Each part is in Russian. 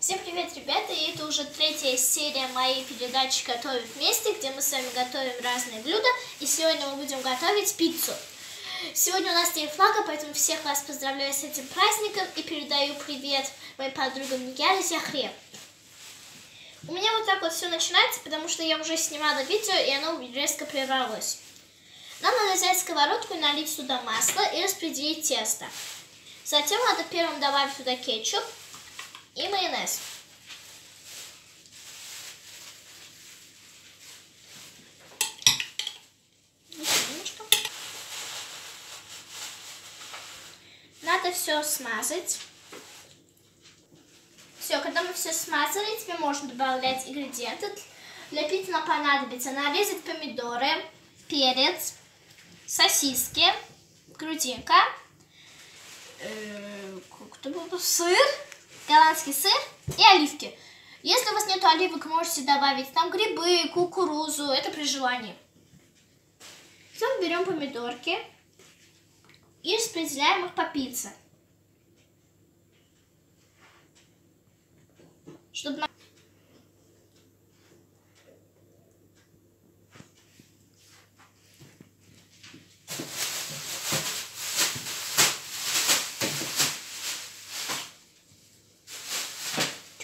Всем привет, ребята! И это уже третья серия моей передачи «Готовим вместе», где мы с вами готовим разные блюда. И сегодня мы будем готовить пиццу. Сегодня у нас день флага, поэтому всех вас поздравляю с этим праздником и передаю привет моим подругам Нигяр и Захре. У меня вот так вот все начинается, потому что я уже снимала видео, и оно резко прервалось. Нам надо взять сковородку, налить туда масло и распределить тесто. Затем надо первым добавить туда кетчуп и майонез. Надо все смазать. Все, когда мы все смазали, теперь можно добавлять ингредиенты. Для пиццы нам понадобится нарезать помидоры, перец, сосиски, грудинка, сыр, голландский сыр и оливки. Если у вас нет оливок, можете добавить там грибы, кукурузу, это при желании. Потом берем помидорки и распределяем их по пицце. Чтобы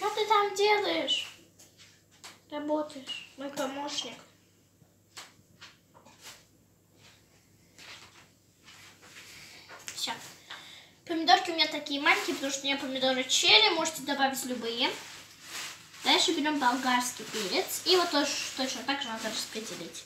Что ты там делаешь? Работаешь, мой помощник. Все. Помидорки у меня такие маленькие, потому что у меня помидоры черри, можете добавить любые. Дальше берем болгарский перец. И вот тоже точно так же надо распределить.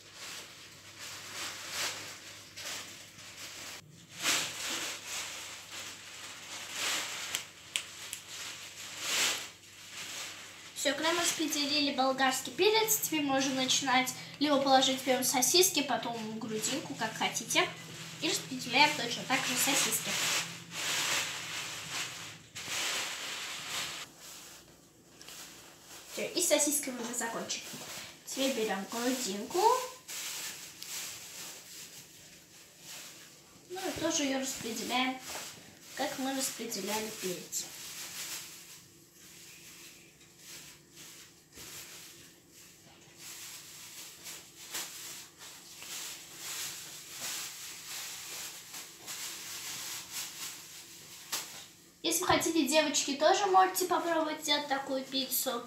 Все, когда мы распределили болгарский перец, теперь можем начинать либо положить первым сосиски, потом грудинку, как хотите. И распределяем точно так же сосиски. Все, и с сосисками мы закончили. Теперь берем грудинку. Ну и тоже ее распределяем, как мы распределяли перец. Если хотите, девочки, тоже можете попробовать сделать такую пиццу.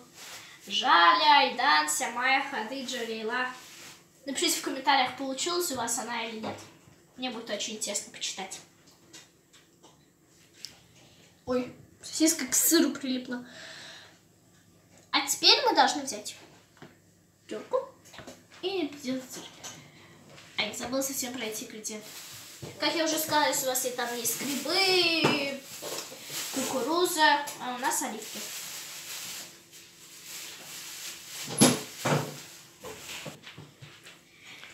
Жаля, Айдан, Сямая, Хадиджа, Лейла. Напишите в комментариях, получилась у вас она или нет. Мне будет очень интересно почитать. Ой, сосиска к сыру прилипла. А теперь мы должны взять терку и сделать сыр. Ай, забыла совсем про эти ингредиенты. Как я уже сказала, если у вас там есть грибы, кукуруза, а у нас оливки.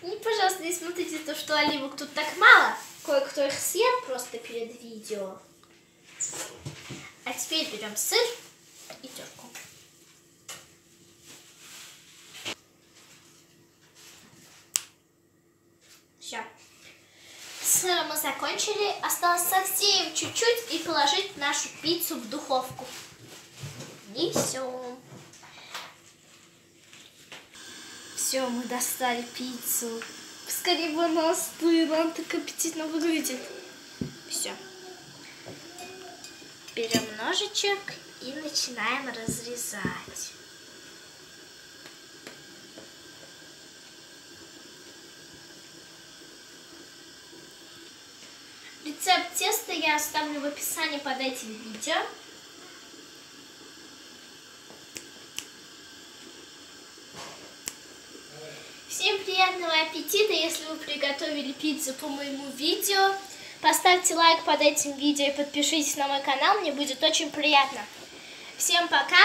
И, пожалуйста, не смотрите то, что оливок тут так мало. Кое-кто их съел просто перед видео. А теперь берем сыр и терку. Все. С сыром мы закончили. Осталось совсем чуть-чуть и положить нашу пиццу в духовку. И все. Все, мы достали пиццу. Скорее бы она остыла, она так аппетитно выглядит. Все. Берем ножичек и начинаем разрезать. Рецепт теста я оставлю в описании под этим видео. Всем приятного аппетита, если вы приготовили пиццу по моему видео. Поставьте лайк под этим видео и подпишитесь на мой канал, мне будет очень приятно. Всем пока!